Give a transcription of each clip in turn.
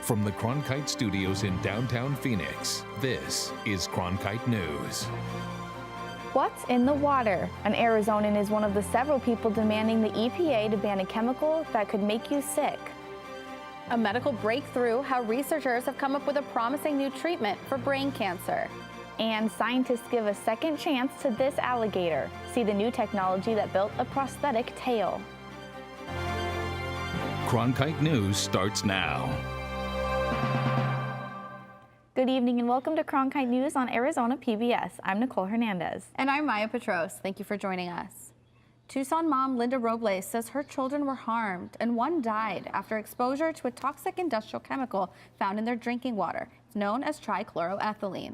From the Cronkite studios in downtown Phoenix, this is Cronkite News. What's in the water? An Arizonan is one of the several people demanding the EPA to ban a chemical that could make you sick. A medical breakthrough, how researchers have come up with a promising new treatment for brain cancer. And scientists give a second chance to this alligator. See the new technology that built a prosthetic tail. Cronkite News starts now. Good evening and welcome to Cronkite News on Arizona PBS. I'm Nicole Hernandez. And I'm Maya Petros. Thank you for joining us. Tucson mom Linda Robles says her children were harmed and one died after exposure to a toxic industrial chemical found in their drinking water. It's known as trichloroethylene.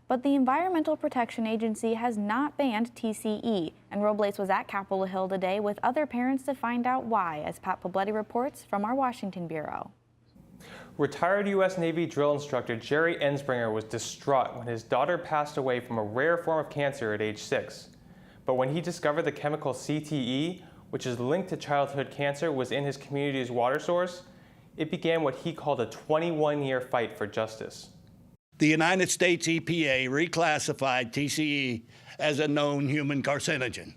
But the Environmental Protection Agency has not banned TCE, and Robles was at Capitol Hill today with other parents to find out why, as Pat Pobletti reports from our Washington Bureau. Retired U.S. Navy drill instructor Jerry Enspringer was distraught when his daughter passed away from a rare form of cancer at age 6. But when he discovered the chemical CTE, which is linked to childhood cancer, was in his community's water source, it began what he called a 21-year fight for justice. The United States EPA reclassified TCE as a known human carcinogen.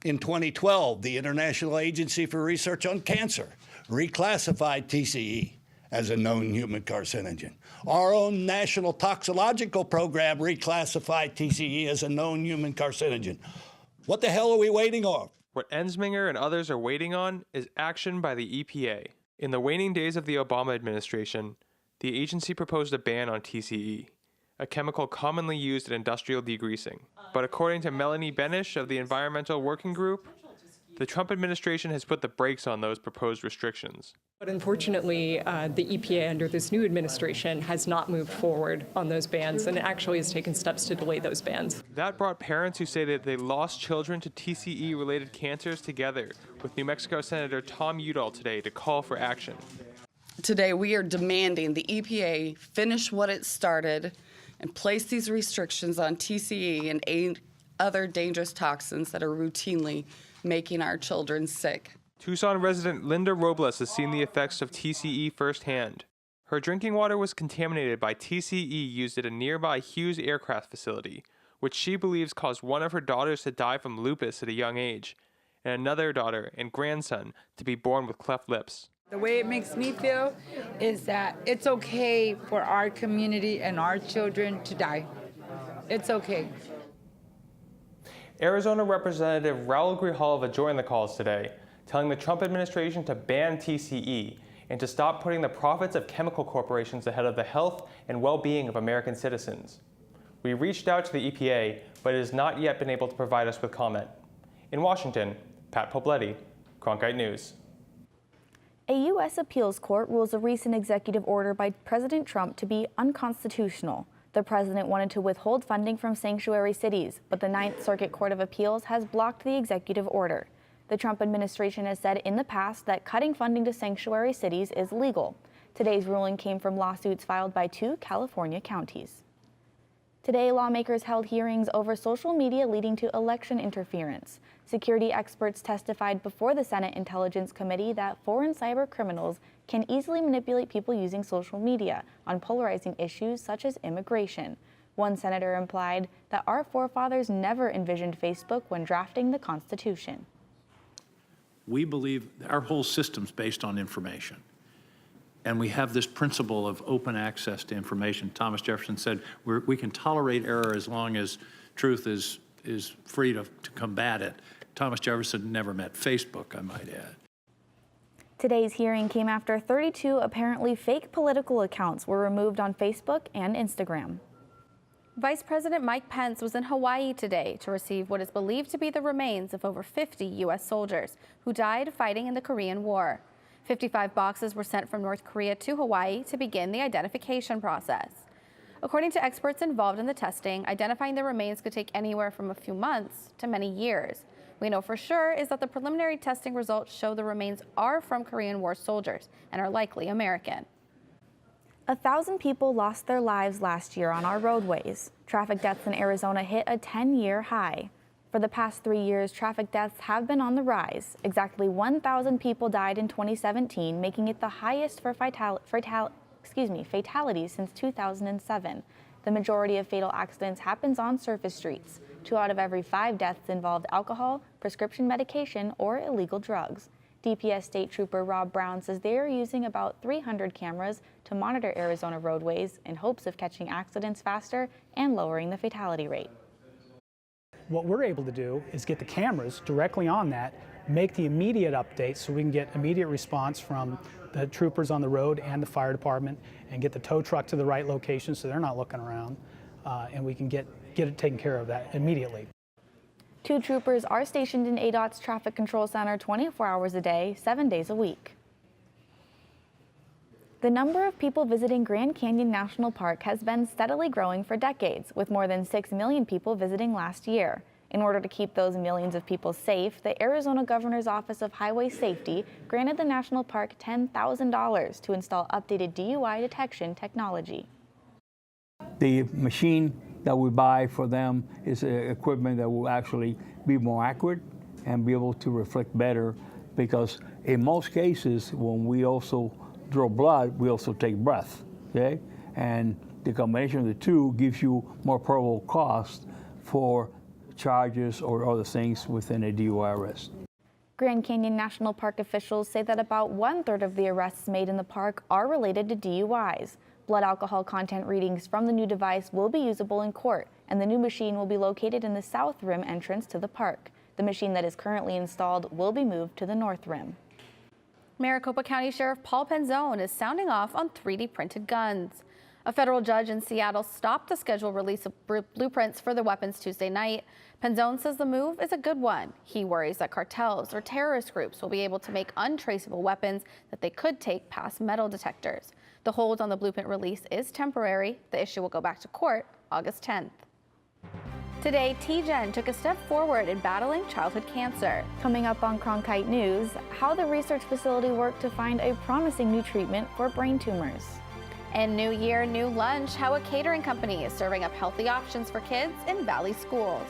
In 2012, the International Agency for Research on Cancer reclassified TCE as a known human carcinogen. Our own National Toxicological Program reclassified TCE as a known human carcinogen. What the hell are we waiting on? What Ensminger and others are waiting on is action by the EPA. In the waning days of the Obama administration, the agency proposed a ban on TCE, a chemical commonly used in industrial degreasing. But according to Melanie Benish of the Environmental Working Group, the Trump administration has put the brakes on those proposed restrictions. But unfortunately, the EPA under this new administration has not moved forward on those bans and actually has taken steps to delay those bans. That brought parents who say that they lost children to TCE-related cancers together with New Mexico Senator Tom Udall today to call for action. Today, we are demanding the EPA finish what it started and place these restrictions on TCE and other dangerous toxins that are routinely making our children sick. Tucson resident Linda Robles has seen the effects of TCE firsthand. Her drinking water was contaminated by TCE used at a nearby Hughes aircraft facility, which she believes caused one of her daughters to die from lupus at a young age, and another daughter and grandson to be born with cleft lips. The way it makes me feel is that it's okay for our community and our children to die. It's okay. Arizona Representative Raul Grijalva joined the calls today, telling the Trump administration to ban TCE and to stop putting the profits of chemical corporations ahead of the health and well-being of American citizens. We reached out to the EPA, but it has not yet been able to provide us with comment. In Washington, Pat Pobletti, Cronkite News. A U.S. appeals court rules a recent executive order by President Trump to be unconstitutional. The president wanted to withhold funding from sanctuary cities, but the Ninth Circuit Court of Appeals has blocked the executive order. The Trump administration has said in the past that cutting funding to sanctuary cities is legal. Today's ruling came from lawsuits filed by 2 California counties. Today, lawmakers held hearings over social media leading to election interference. Security experts testified before the Senate Intelligence Committee that foreign cyber criminals can easily manipulate people using social media on polarizing issues such as immigration. One senator implied that our forefathers never envisioned Facebook when drafting the Constitution. We believe our whole system's based on information. And we have this principle of open access to information. Thomas Jefferson said we can tolerate error as long as truth is free to combat it. Thomas Jefferson never met Facebook, I might add. Today's hearing came after 32 apparently fake political accounts were removed on Facebook and Instagram. Vice President Mike Pence was in Hawaii today to receive what is believed to be the remains of over 50 U.S. soldiers who died fighting in the Korean War. 55 boxes were sent from North Korea to Hawaii to begin the identification process. According to experts involved in the testing, identifying the remains could take anywhere from a few months to many years. We know for sure is that the preliminary testing results show the remains are from Korean War soldiers and are likely American. 1,000 people lost their lives last year on our roadways. Traffic deaths in Arizona hit a 10-year high. For the past 3 years, traffic deaths have been on the rise. Exactly 1,000 people died in 2017, making it the highest for fatalities since 2007. The majority of fatal accidents happens on surface streets. 2 out of every 5 deaths involved alcohol, prescription medication, or illegal drugs. DPS State Trooper Rob Brown says they are using about 300 cameras to monitor Arizona roadways in hopes of catching accidents faster and lowering the fatality rate. What we're able to do is get the cameras directly on that, make the immediate updates so we can get immediate response from the troopers on the road and the fire department, and get the tow truck to the right location so they're not looking around, and we can get it taken care of that immediately. 2 troopers are stationed in ADOT's Traffic Control Center 24 hours a day, 7 days a week. The number of people visiting Grand Canyon National Park has been steadily growing for decades, with more than 6 million people visiting last year. In order to keep those millions of people safe, the Arizona Governor's Office of Highway Safety granted the national park $10,000 to install updated DUI detection technology. The machine that we buy for them is equipment that will actually be more accurate and be able to reflect better, because in most cases when we also draw blood, we also take breath, okay? And the combination of the two gives you more probable cost for charges or other things within a DUI arrest. Grand Canyon National Park officials say that about 1/3 of the arrests made in the park are related to DUIs. Blood alcohol content readings from the new device will be usable in court, and the new machine will be located in the south rim entrance to the park. The machine that is currently installed will be moved to the north rim. Maricopa County Sheriff Paul Penzone is sounding off on 3D printed guns. A federal judge in Seattle stopped the scheduled release of blueprints for the weapons Tuesday night. Penzone says the move is a good one. He worries that cartels or terrorist groups will be able to make untraceable weapons that they could take past metal detectors. The hold on the blueprint release is temporary. The issue will go back to court August 10th. Today, TGen took a step forward in battling childhood cancer. Coming up on Cronkite News, how the research facility worked to find a promising new treatment for brain tumors. And New Year, New Lunch, how a catering company is serving up healthy options for kids in Valley schools.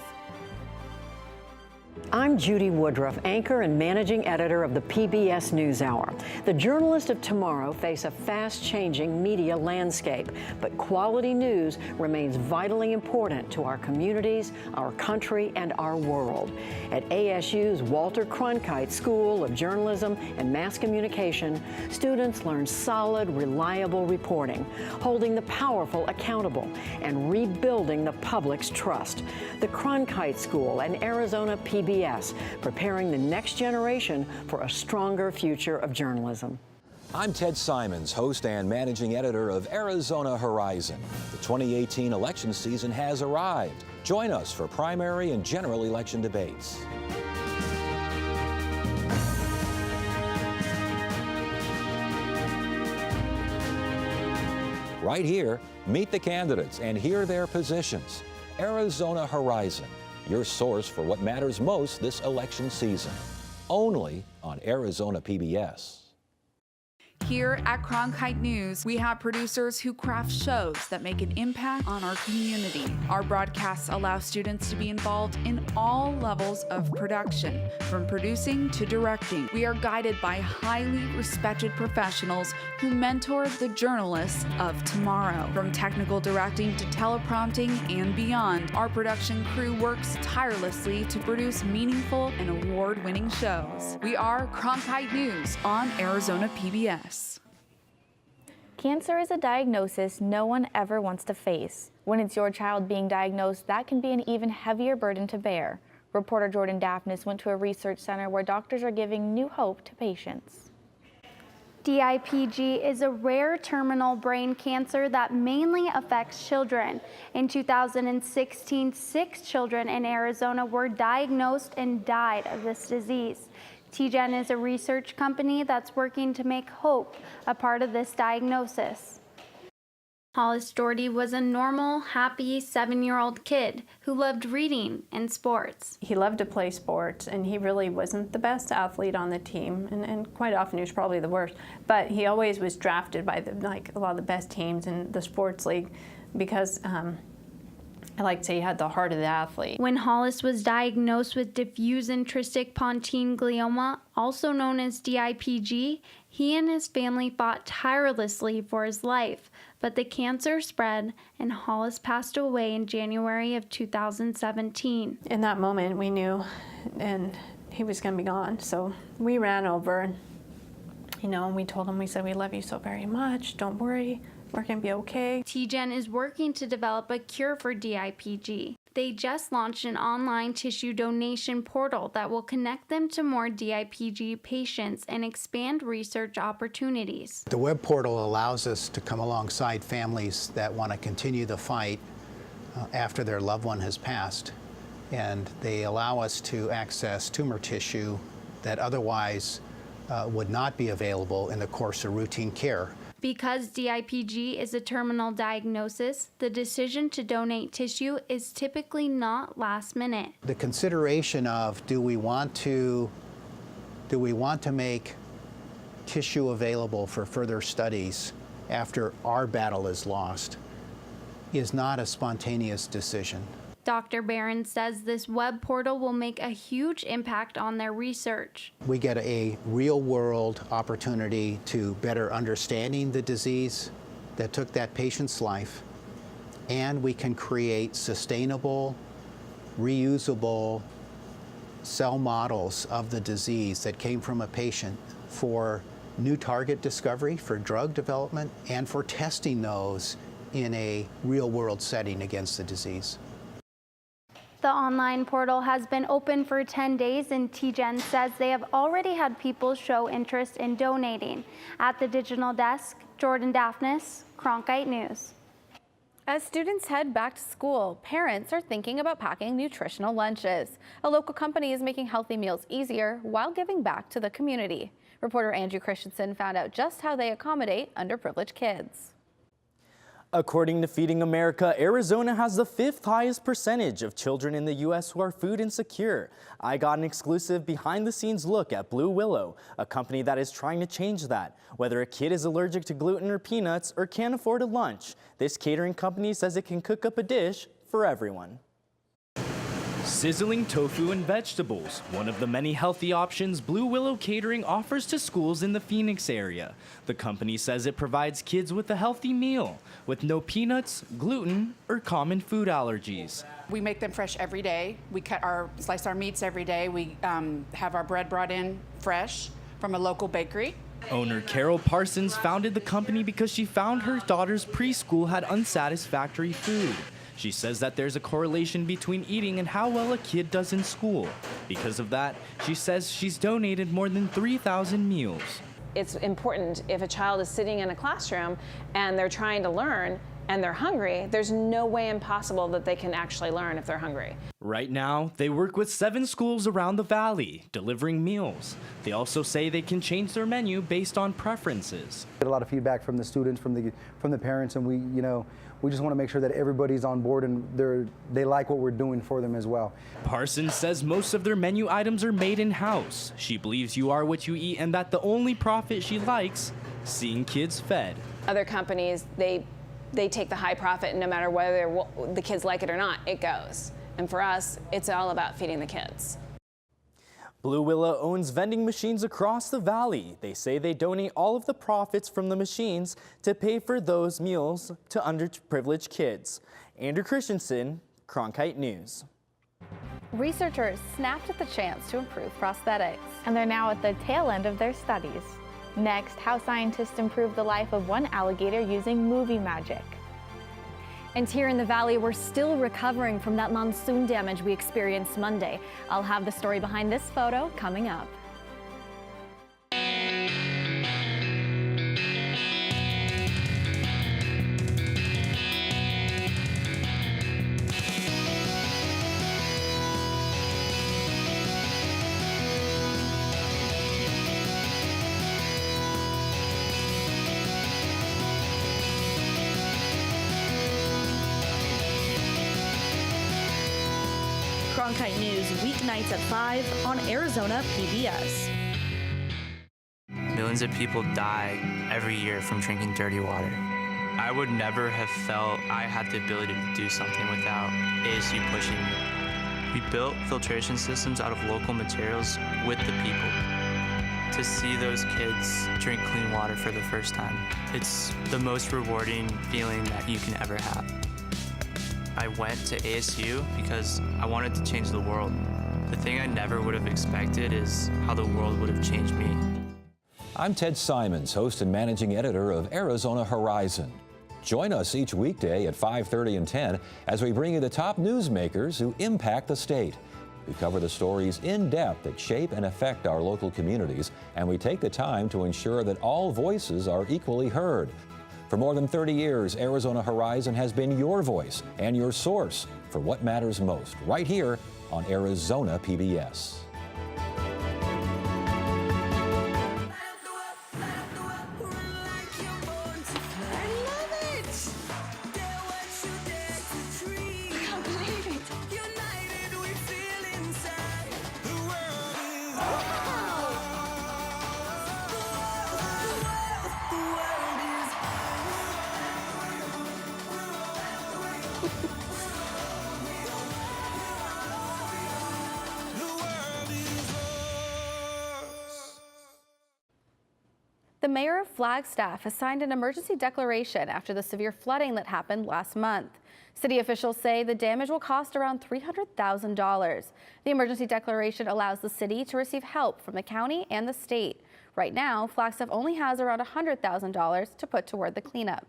I'm Judy Woodruff, anchor and managing editor of the PBS NewsHour. The journalists of tomorrow face a fast-changing media landscape, but quality news remains vitally important to our communities, our country, and our world. At ASU's Walter Cronkite School of Journalism and Mass Communication, students learn solid, reliable reporting, holding the powerful accountable, and rebuilding the public's trust. The Cronkite School and Arizona PBS, preparing the next generation for a stronger future of journalism. I'm Ted Simons, host and managing editor of Arizona Horizon. The 2018 election season has arrived. Join us for primary and general election debates. Right here, meet the candidates and hear their positions. Arizona Horizon, your source for what matters most this election season. Only on Arizona PBS. Here at Cronkite News, we have producers who craft shows that make an impact on our community. Our broadcasts allow students to be involved in all levels of production, from producing to directing. We are guided by highly respected professionals who mentor the journalists of tomorrow. From technical directing to teleprompting and beyond, our production crew works tirelessly to produce meaningful and award-winning shows. We are Cronkite News on Arizona PBS. Cancer is a diagnosis no one ever wants to face. When it's your child being diagnosed, that can be an even heavier burden to bear. Reporter Jordan Daphnis went to a research center where doctors are giving new hope to patients. DIPG is a rare terminal brain cancer that mainly affects children. In 2016, 6 children in Arizona were diagnosed and died of this disease. TGen is a research company that's working to make hope a part of this diagnosis. Hollis Doherty was a normal, happy 7-year-old kid who loved reading and sports. He loved to play sports, and he really wasn't the best athlete on the team, and quite often he was probably the worst. But he always was drafted by a lot of the best teams in the sports league because I like to say he had the heart of the athlete. When Hollis was diagnosed with diffuse intrinsic pontine glioma, also known as DIPG, He and his family fought tirelessly for his life, but the cancer spread and Hollis passed away in January of 2017. In that moment, we knew and he was going to be gone. So we ran over and, and we told him, we said, we love you so very much. Don't worry. We're going to be okay. TGen is working to develop a cure for DIPG. They just launched an online tissue donation portal that will connect them to more DIPG patients and expand research opportunities. The web portal allows us to come alongside families that want to continue the fight after their loved one has passed. And they allow us to access tumor tissue that otherwise would not be available in the course of routine care. Because DIPG is a terminal diagnosis, the decision to donate tissue is typically not last minute. The consideration of do we want to make tissue available for further studies after our battle is lost is not a spontaneous decision. Dr. Barron says this web portal will make a huge impact on their research. We get a real-world opportunity to better understanding the disease that took that patient's life, and we can create sustainable, reusable cell models of the disease that came from a patient for new target discovery, for drug development, and for testing those in a real-world setting against the disease. The online portal has been open for 10 days, and TGen says they have already had people show interest in donating. At the digital desk, Jordan Daphnis, Cronkite News. As students head back to school, parents are thinking about packing nutritional lunches. A local company is making healthy meals easier while giving back to the community. Reporter Andrew Christensen found out just how they accommodate underprivileged kids. According to Feeding America, Arizona has the 5th highest percentage of children in the U.S. who are food insecure. I got an exclusive behind-the-scenes look at Blue Willow, a company that is trying to change that. Whether a kid is allergic to gluten or peanuts or can't afford a lunch, this catering company says it can cook up a dish for everyone. Sizzling tofu and vegetables, one of the many healthy options Blue Willow Catering offers to schools in the Phoenix area. The company says it provides kids with a healthy meal, with no peanuts, gluten, or common food allergies. We make them fresh every day. We slice our meats every day. We have our bread brought in fresh from a local bakery. Owner Carol Parsons founded the company because she found her daughter's preschool had unsatisfactory food. She says that there's a correlation between eating and how well a kid does in school. Because of that, she says she's donated more than 3,000 meals. It's important if a child is sitting in a classroom and they're trying to learn and they're hungry, there's no way impossible that they can actually learn if they're hungry. Right now, they work with 7 schools around the valley, delivering meals. They also say they can change their menu based on preferences. We get a lot of feedback from the students, from the parents, and we just want to make sure that everybody's on board and they like what we're doing for them as well. Parsons says most of their menu items are made in-house. She believes you are what you eat and that the only profit she likes, seeing kids fed. Other companies, they take the high profit, and no matter whether the kids like it or not, it goes. And for us, it's all about feeding the kids. Blue Willow owns vending machines across the valley. They say they donate all of the profits from the machines to pay for those meals to underprivileged kids. Andrew Christensen, Cronkite News. Researchers snapped at the chance to improve prosthetics. And they're now at the tail end of their studies. Next, how scientists improved the life of one alligator using movie magic. And here in the valley, we're still recovering from that monsoon damage we experienced Monday. I'll have the story behind this photo coming up. Cronkite News, weeknights at 5 on Arizona PBS. Millions of people die every year from drinking dirty water. I would never have felt I had the ability to do something without ASU pushing me. We built filtration systems out of local materials with the people. to see those kids drink clean water for the first time. It's the most rewarding feeling that you can ever have. I went to ASU because I wanted to change the world. The thing I never would have expected is how the world would have changed me. I'm Ted Simons, host and managing editor of Arizona Horizon. Join us each weekday at 5:30 and 10 as we bring you the top newsmakers who impact the state. We cover the stories in depth that shape and affect our local communities, and we take the time to ensure that all voices are equally heard. For more than 30 years, Arizona Horizon has been your voice and your source for what matters most, right here on Arizona PBS. The mayor of Flagstaff has signed an emergency declaration after the severe flooding that happened last month. City officials say the damage will cost around $300,000. The emergency declaration allows the city to receive help from the county and the state. Right now, Flagstaff only has around $100,000 to put toward the cleanup.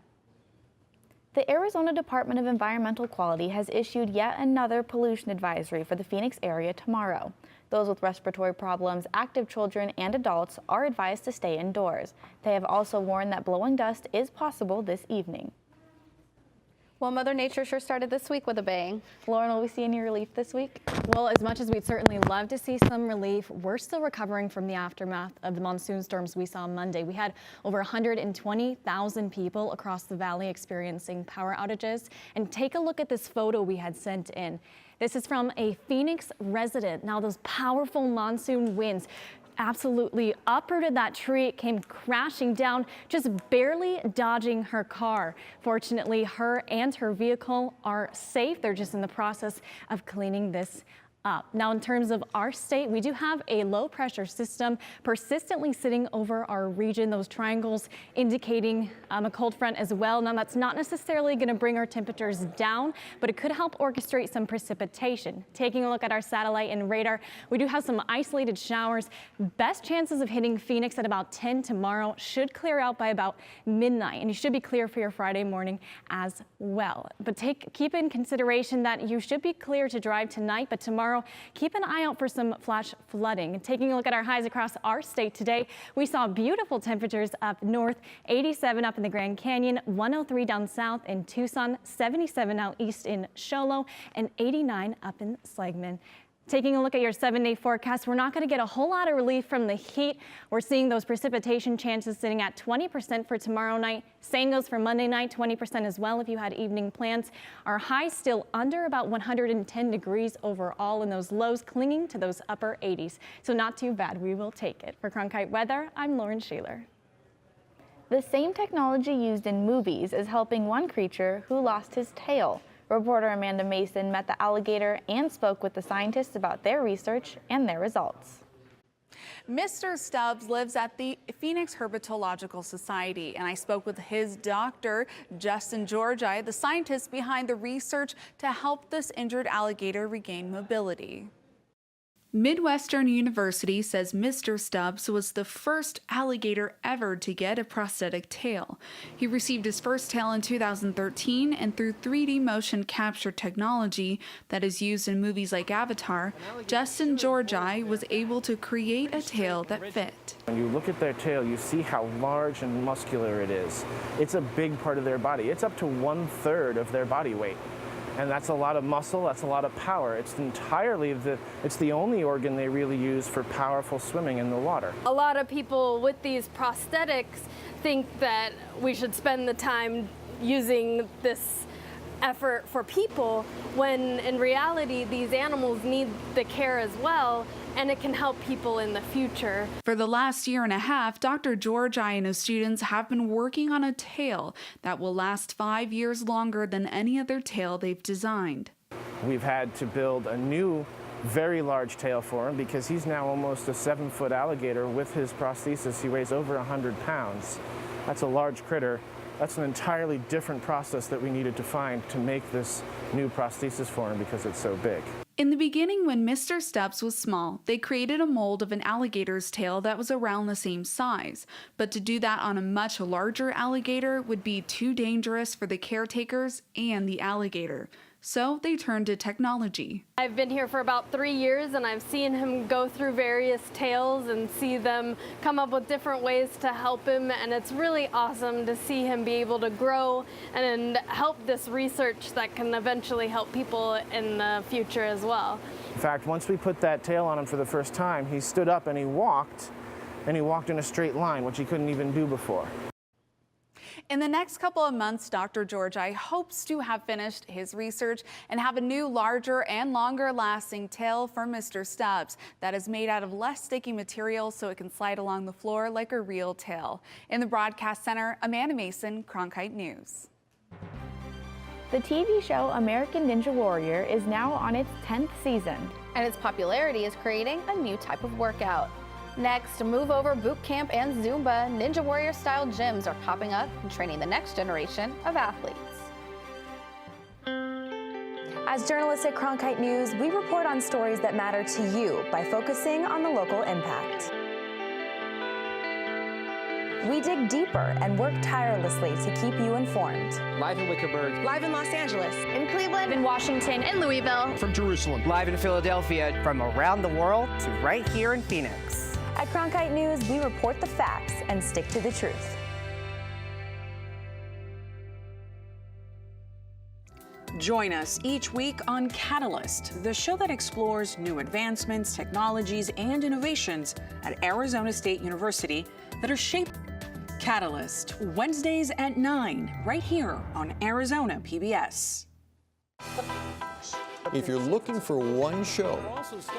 The Arizona Department of Environmental Quality has issued yet another pollution advisory for the Phoenix area tomorrow. Those with respiratory problems, active children, and adults are advised to stay indoors. They have also warned that blowing dust is possible this evening. Well, Mother Nature sure started this week with a bang. Lauren, will we see any relief this week? Well, as much as we'd certainly love to see some relief, we're still recovering from the aftermath of the monsoon storms we saw Monday. We had over 120,000 people across the valley experiencing power outages. And take a look at this photo we had sent in. This is from a Phoenix resident. Now, those powerful monsoon winds absolutely uprooted that tree. It came crashing down, just barely dodging her car. Fortunately, her and her vehicle are safe. They're just in the process of cleaning this up. Now, in terms of our state, we do have a low pressure system persistently sitting over our region. Those triangles indicating a cold front as well. Now, that's not necessarily going to bring our temperatures down, but it could help orchestrate some precipitation. Taking a look at our satellite and radar, we do have some isolated showers. Best chances of hitting Phoenix at about 10 tomorrow. Should clear out by about midnight, and you should be clear for your Friday morning as well. But keep in consideration that you should be clear to drive tonight, but tomorrow keep an eye out for some flash flooding. Taking a look at our highs across our state today, we saw beautiful temperatures up north, 87 up in the Grand Canyon, 103 down south in Tucson, 77 out east in Show Low, and 89 up in Slagman. Taking a look at your 7-day forecast, we're not going to get a whole lot of relief from the heat. We're seeing those precipitation chances sitting at 20% for tomorrow night. Same goes for Monday night, 20% as well if you had evening plans. Our highs still under about 110 degrees overall, and those lows clinging to those upper 80s. So not too bad. We will take it. For Cronkite Weather, I'm Lauren Shaler. The same technology used in movies is helping one creature who lost his tail. Reporter Amanda Mason met the alligator and spoke with the scientists about their research and their results. Mr. Stubbs lives at the Phoenix Herpetological Society, and I spoke with his doctor, Justin Georgi, the scientist behind the research to help this injured alligator regain mobility. Midwestern University says Mr. Stubbs was the first alligator ever to get a prosthetic tail. He received his first tail in 2013, and through 3D motion capture technology that is used in movies like Avatar, Justin Georgi was able to create a tail that fit. When you look at their tail, you see how large and muscular it is. It's a big part of their body. It's up to 1/3 of their body weight. And that's a lot of muscle, that's a lot of power. It's the only organ they really use for powerful swimming in the water. A lot of people with these prosthetics think that we should spend the time using this effort for people, when in reality these animals need the care as well, and it can help people in the future. For the last year and a half, Dr. Georgi and his students have been working on a tail that will last 5 years longer than any other tail they've designed. We've had to build a new very large tail for him because he's now almost a 7-foot alligator. With his prosthesis, he weighs over 100 pounds. That's a large critter. That's an entirely different process that we needed to find to make this new prosthesis for him because it's so big. In the beginning, when Mr. Stubbs was small, they created a mold of an alligator's tail that was around the same size. But to do that on a much larger alligator would be too dangerous for the caretakers and the alligator. So they turned to technology. I've been here for about 3 years, and I've seen him go through various tails and see them come up with different ways to help him, and it's really awesome to see him be able to grow and help this research that can eventually help people in the future as well. In fact, once we put that tail on him for the first time, he stood up and he walked in a straight line, which he couldn't even do before. In the next couple of months, Dr. Georgi hopes to have finished his research and have a new, larger and longer lasting tail for Mr. Stubbs that is made out of less sticky material so it can slide along the floor like a real tail. In the broadcast center, Amanda Mason, Cronkite News. The TV show American Ninja Warrior is now on its 10th season. And its popularity is creating a new type of workout. Next, Move Over Boot Camp and Zumba Ninja Warrior style gyms are popping up and training the next generation of athletes. As journalists at Cronkite News, we report on stories that matter to you by focusing on the local impact. We dig deeper and work tirelessly to keep you informed. Live in Wickerburg. Live in Los Angeles. In Cleveland. In Washington. In Louisville. From Jerusalem. Live in Philadelphia. From around the world to right here in Phoenix. At Cronkite News, we report the facts and stick to the truth. Join us each week on Catalyst, the show that explores new advancements, technologies, and innovations at Arizona State University that are shaped. Catalyst, Wednesdays at 9, right here on Arizona PBS. If you're looking for one show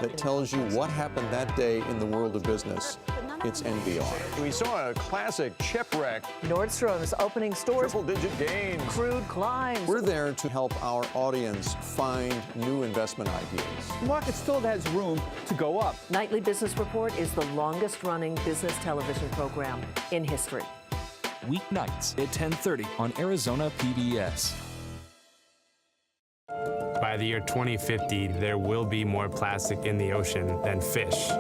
that tells you what happened that day in the world of business, it's NBR. We saw a classic shipwreck. Nordstrom's opening stores. Triple-digit gains. Crude climbs. We're there to help our audience find new investment ideas. The market still has room to go up. Nightly Business Report is the longest-running business television program in history. Weeknights at 10:30 on Arizona PBS. By the year 2050, there will be more plastic in the ocean than fish.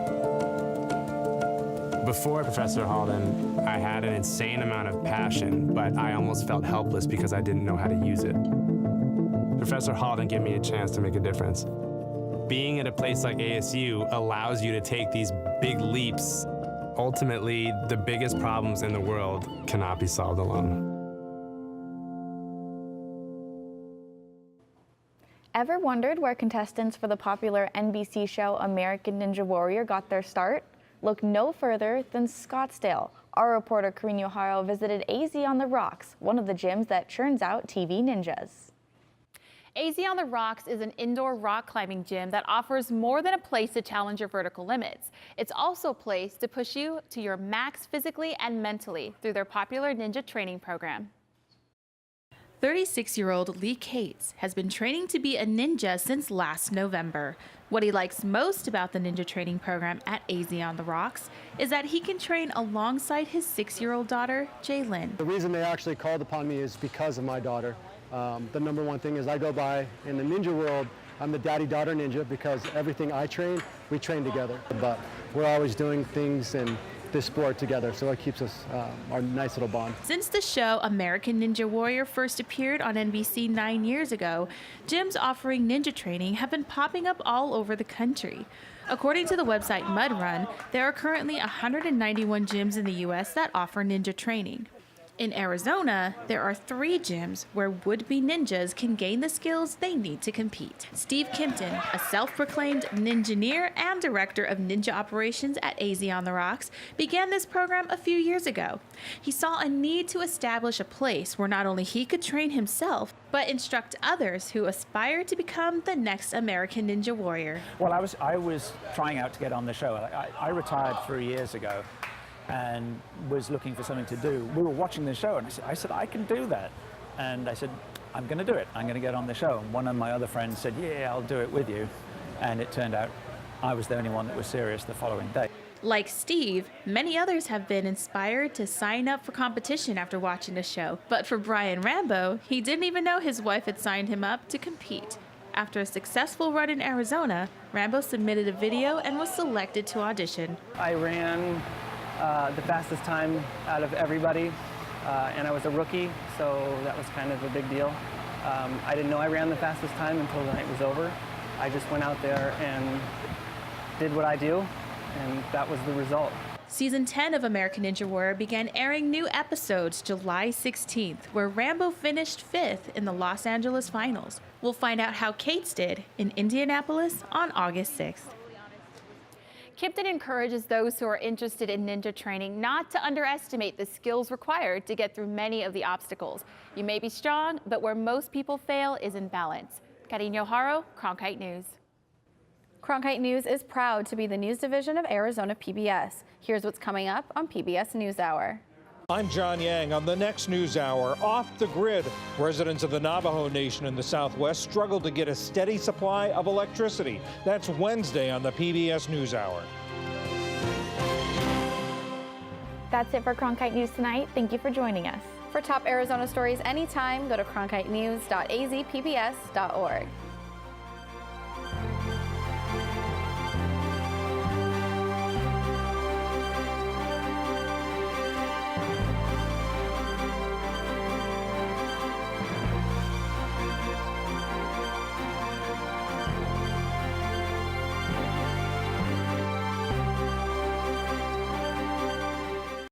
Before Professor Halden, I had an insane amount of passion, but I almost felt helpless because I didn't know how to use it. Professor Halden gave me a chance to make a difference. Being at a place like ASU allows you to take these big leaps. Ultimately, the biggest problems in the world cannot be solved alone. Ever wondered where contestants for the popular NBC show American Ninja Warrior got their start? Look no further than Scottsdale. Our reporter Karine O'Hara visited AZ on the Rocks, one of the gyms that churns out TV ninjas. AZ on the Rocks is an indoor rock climbing gym that offers more than a place to challenge your vertical limits. It's also a place to push you to your max physically and mentally through their popular ninja training program. 36-year-old Lee Cates has been training to be a ninja since last November. What he likes most about the ninja training program at AZ on the Rocks is that he can train alongside his 6-year-old daughter, Jaylyn. The reason they actually called upon me is because of my daughter. The number one thing is I go by, in the ninja world, I'm the daddy-daughter ninja because everything I train, we train together. But we're always doing things in this sport together, so it keeps us our nice little bond. Since the show American Ninja Warrior first appeared on NBC 9 years ago, gyms offering ninja training have been popping up all over the country. According to the website Mud Run, there are currently 191 gyms in the U.S. that offer ninja training. In Arizona, there are 3 gyms where would-be ninjas can gain the skills they need to compete. Steve Kimpton, a self-proclaimed ninjineer and director of ninja operations at AZ on the Rocks, began this program a few years ago. He saw a need to establish a place where not only he could train himself, but instruct others who aspire to become the next American Ninja Warrior. Well, I was trying out to get on the show. I retired 3 years ago and was looking for something to do. We were watching the show and I said, I can do that. And I said, I'm going to do it. I'm going to get on the show. And one of my other friends said, yeah, I'll do it with you. And it turned out I was the only one that was serious the following day. Like Steve, many others have been inspired to sign up for competition after watching the show. But for Brian Rambo, he didn't even know his wife had signed him up to compete. After a successful run in Arizona, Rambo submitted a video and was selected to audition. I ran the fastest time out of everybody, and I was a rookie, so that was kind of a big deal. I didn't know I ran the fastest time until the night was over. I just went out there and did what I do, and that was the result. Season 10 of American Ninja Warrior began airing new episodes July 16th, where Rambo finished 5th in the Los Angeles finals. We'll find out how Kate's did in Indianapolis on August 6th. Kipton encourages those who are interested in ninja training not to underestimate the skills required to get through many of the obstacles. You may be strong, but where most people fail is in balance. Carino Haro, Cronkite News. Cronkite News is proud to be the news division of Arizona PBS. Here's what's coming up on PBS NewsHour. I'm John Yang. On the next NewsHour, off the grid, residents of the Navajo Nation in the Southwest struggle to get a steady supply of electricity. That's Wednesday on the PBS NewsHour. That's it for Cronkite News tonight. Thank you for joining us. For top Arizona stories anytime, go to cronkitenews.azpbs.org.